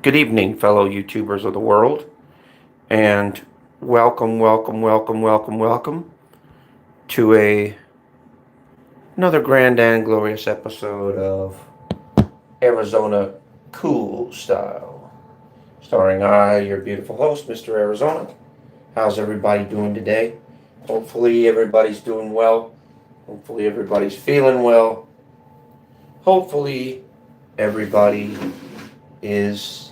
Good evening, fellow YouTubers of the world, and welcome to another grand and glorious episode of Arizona Cool Style, starring your beautiful host, Mr. Arizona. How's everybody doing today? Hopefully everybody's doing well. Hopefully everybody's feeling well. Hopefully everybody is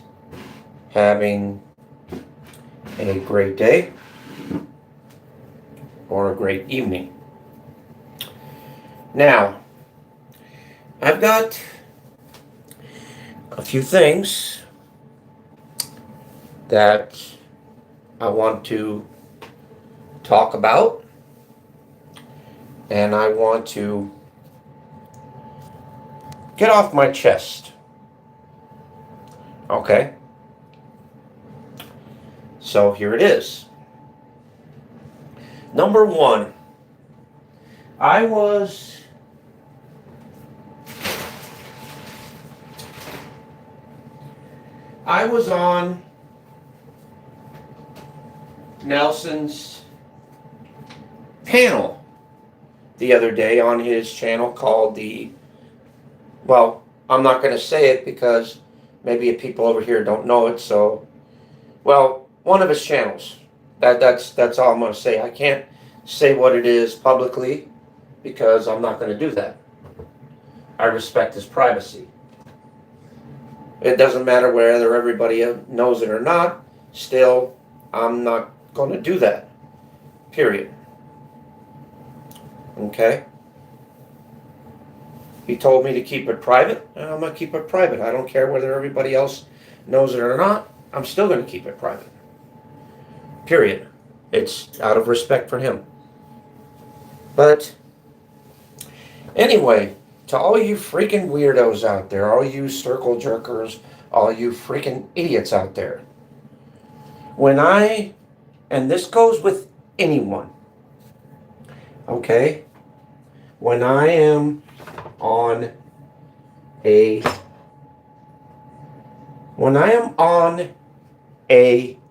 having a great day or a great evening. Now, I've got a few things that I want to talk about, and I want to get off my chest. Okay? So here it is. Number one, I was on Nelson's panel the other day on his channel called well, I'm not going to say it because maybe people over here don't know it, so, well, one of his channels. That's all I'm going to say. I can't say what it is publicly because I'm not going to do that. I respect his privacy. It doesn't matter whether everybody knows it or not. Still, I'm not going to do that. Period. Okay? He told me to keep it private, and I'm going to keep it private. I don't care whether everybody else knows it or not. I'm still going to keep it private. Period. It's out of respect for him. But anyway, to all you freaking weirdos out there, all you circle jerkers, all you freaking idiots out there, and this goes with anyone, okay? When I am on a,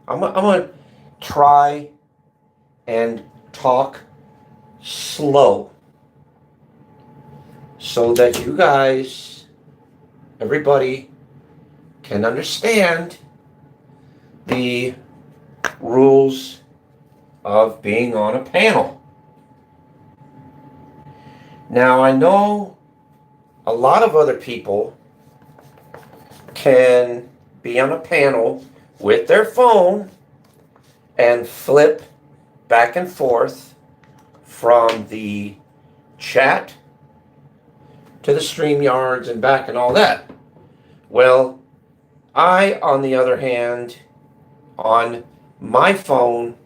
I'm going to try and talk slow so that you guys, everybody, can understand the rules of being on a panel. Now, I know a lot of other people can be on a panel with their phone and flip back and forth from the chat to the StreamYards and back and all that. Well, I, on the other hand, on my phone,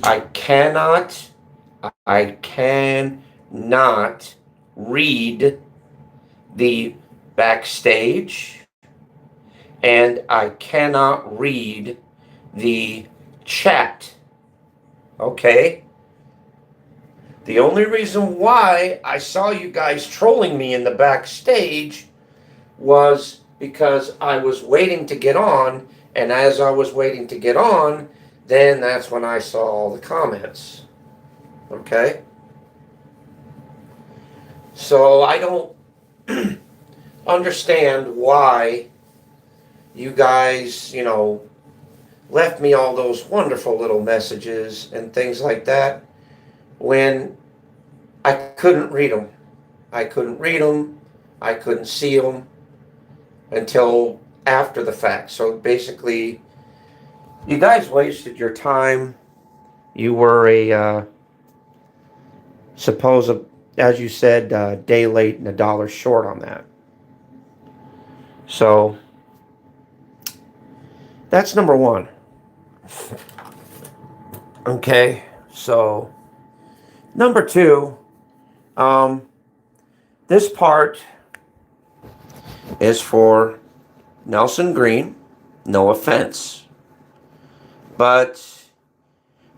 I cannot read the backstage, and I cannot read the chat. Okay? The only reason why I saw you guys trolling me in the backstage was because I was waiting to get on, and as I was waiting to get on, then that's when I saw all the comments. Okay? So I don't understand why you guys, left me all those wonderful little messages and things like that when I couldn't read them. I couldn't read them. I couldn't see them until after the fact. So basically, you guys wasted your time. You were as you said, a day late and $1 short on that. So that's number one. Okay, so number two, this part is for Nelson Green. No offense. But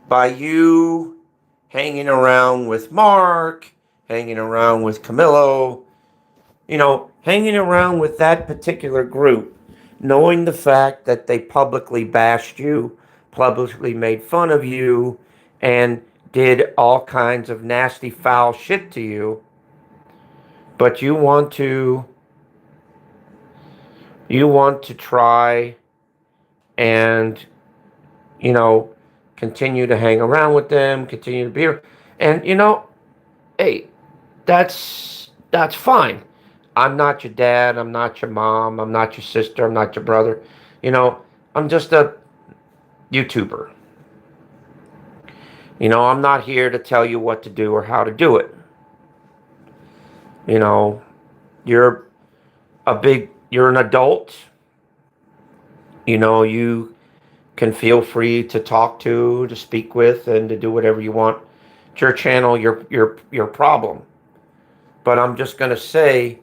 by you hanging around with Mark, hanging around with Camilo, hanging around with that particular group, knowing the fact that they publicly bashed you, publicly made fun of you, and did all kinds of nasty, foul shit to you, but you want to try and, you know, continue to hang around with them, continue to be here. And, hey, that's fine. I'm not your dad, I'm not your mom, I'm not your sister, I'm not your brother. I'm just a YouTuber. I'm not here to tell you what to do or how to do it. You're you're an adult. You can feel free to talk to speak with, and to do whatever you want. It's your channel, your problem. But I was just gonna say,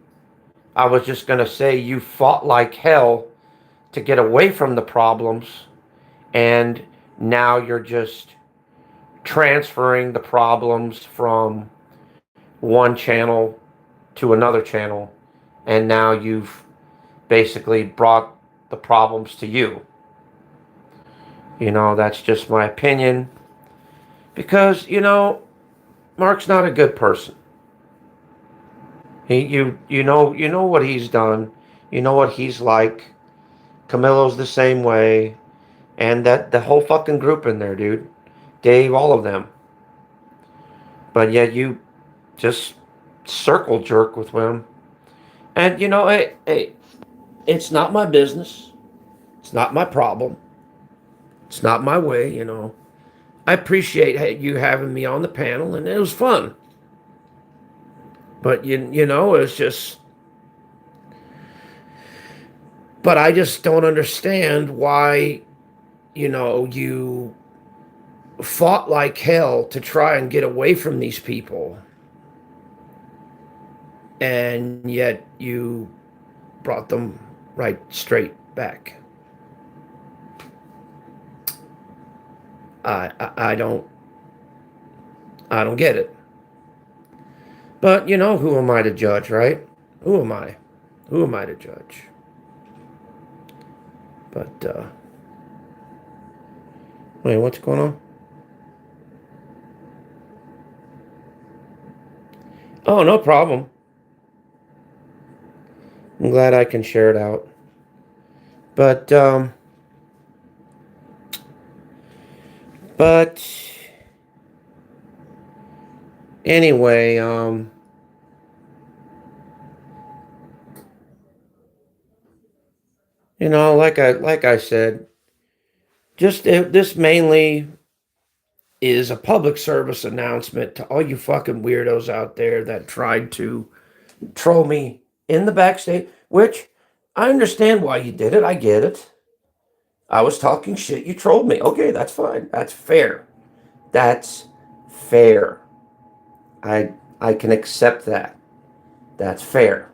you fought like hell to get away from the problems, and now you're just transferring the problems from one channel to another channel, and now you've basically brought the problems to you. That's just my opinion, because Mark's not a good person. You know what he's done. You know what he's like. Camilo's the same way, and that the whole fucking group in there, dude. Dave, all of them. But yet you just circle jerk with him. And hey, it's not my business. It's not my problem. It's not my way. I appreciate you having me on the panel, and it was fun. But it's just. But I just don't understand why, you fought like hell to try and get away from these people, and yet you brought them right straight back. I don't get it. But who am I to judge, right? Who am I? Who am I to judge? But wait, what's going on? Oh, no problem. I'm glad I can share it out. But anyway, like I said, just this mainly is a public service announcement to all you fucking weirdos out there that tried to troll me in the backstage, which I understand why you did it. I get it. I was talking shit. You trolled me. Okay, that's fine. That's fair. That's fair. I can accept that. That's fair.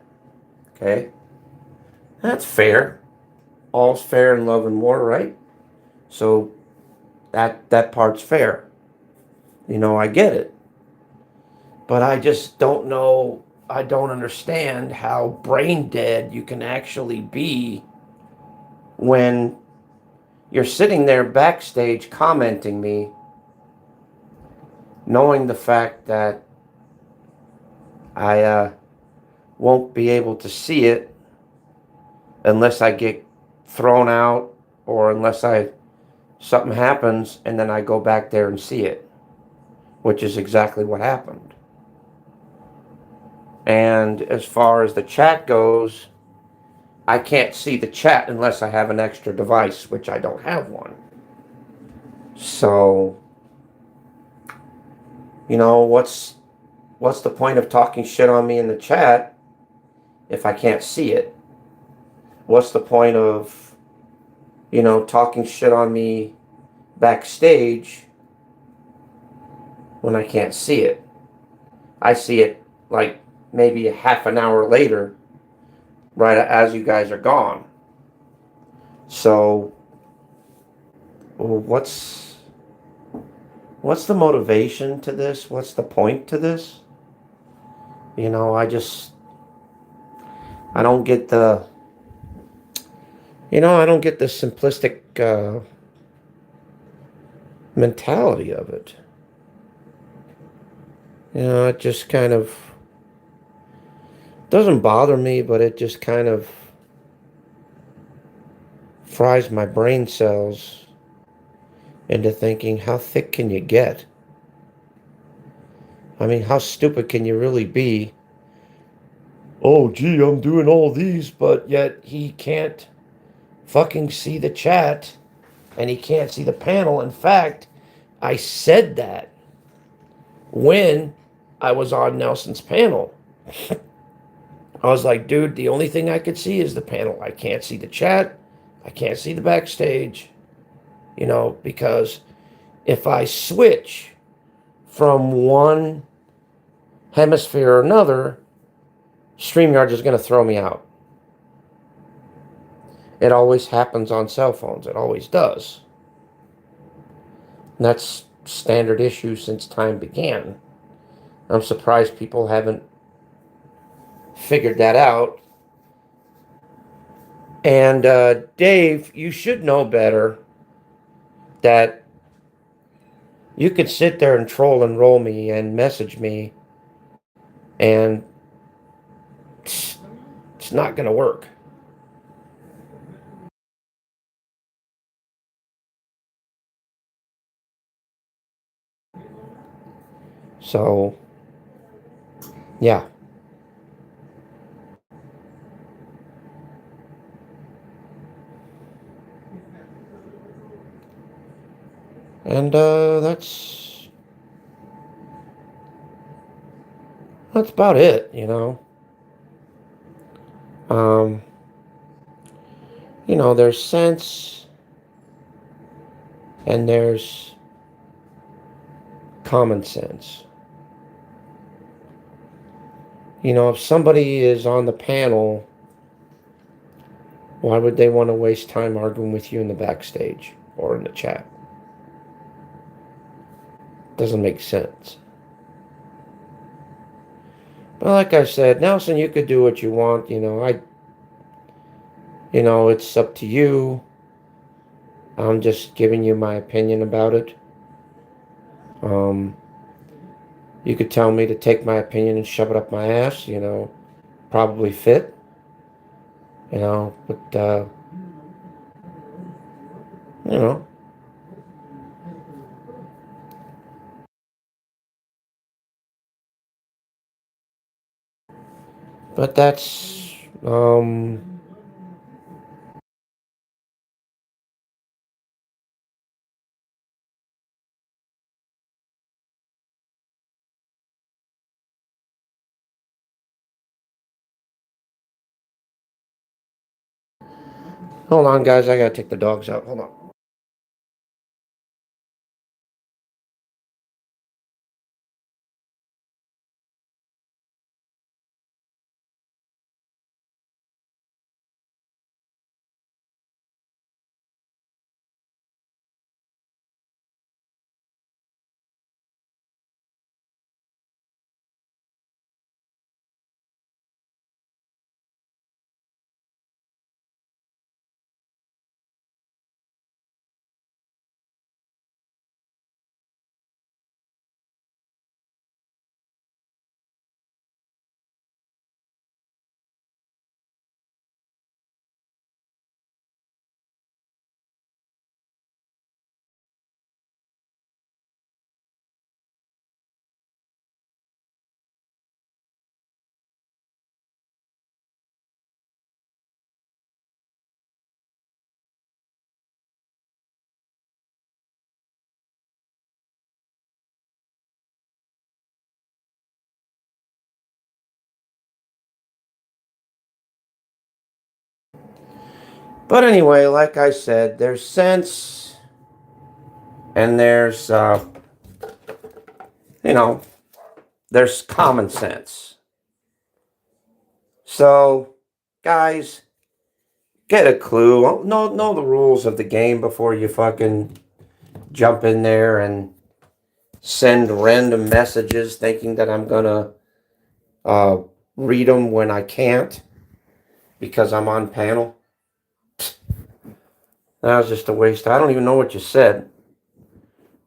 Okay? That's fair. All's fair in love and war, right? So that part's fair. I get it. But I just don't know, I don't understand how brain dead you can actually be when you're sitting there backstage commenting me, knowing the fact that I won't be able to see it unless I get thrown out, or unless something happens and then I go back there and see it, which is exactly what happened. And as far as the chat goes, I can't see the chat unless I have an extra device, which I don't have one. So, what's the point of talking shit on me in the chat if I can't see it? What's the point of, talking shit on me backstage when I can't see it? I see it like maybe a half an hour later, right as you guys are gone. So, what's the motivation to this? What's the point to this? I don't get I don't get the simplistic mentality of it. It just kind of doesn't bother me, but it just kind of fries my brain cells into thinking, how thick can you get? I mean, how stupid can you really be? Oh, gee, I'm doing all these, but yet he can't fucking see the chat and he can't see the panel. In fact, I said that when I was on Nelson's panel. I was like, dude, the only thing I could see is the panel. I can't see the chat. I can't see the backstage, because if I switch from one hemisphere or another, StreamYard is going to throw me out. It always happens on cell phones. It always does. And that's standard issue since time began. I'm surprised people haven't figured that out. And Dave, you should know better that you could sit there and troll and roll me and message me, and it's not going to work. So, yeah. And that's about it. Um, there's sense and there's common sense. If somebody is on the panel, why would they want to waste time arguing with you in the backstage or in the chat? Doesn't make sense. But like I said, Nelson, you could do what you want. It's up to you. I'm just giving you my opinion about it. You could tell me to take my opinion and shove it up my ass, probably fit, but, you know, but that's, hold on, guys, I gotta take the dogs out. Hold on. But anyway, like I said, there's sense and there's common sense. So, guys, get a clue. Know the rules of the game before you fucking jump in there and send random messages thinking that I'm gonna uh, read them when I can't because I'm on panel. That was just a waste. I don't even know what you said.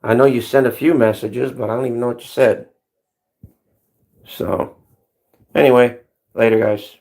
I know you sent a few messages, but I don't even know what you said. So, anyway, later, guys.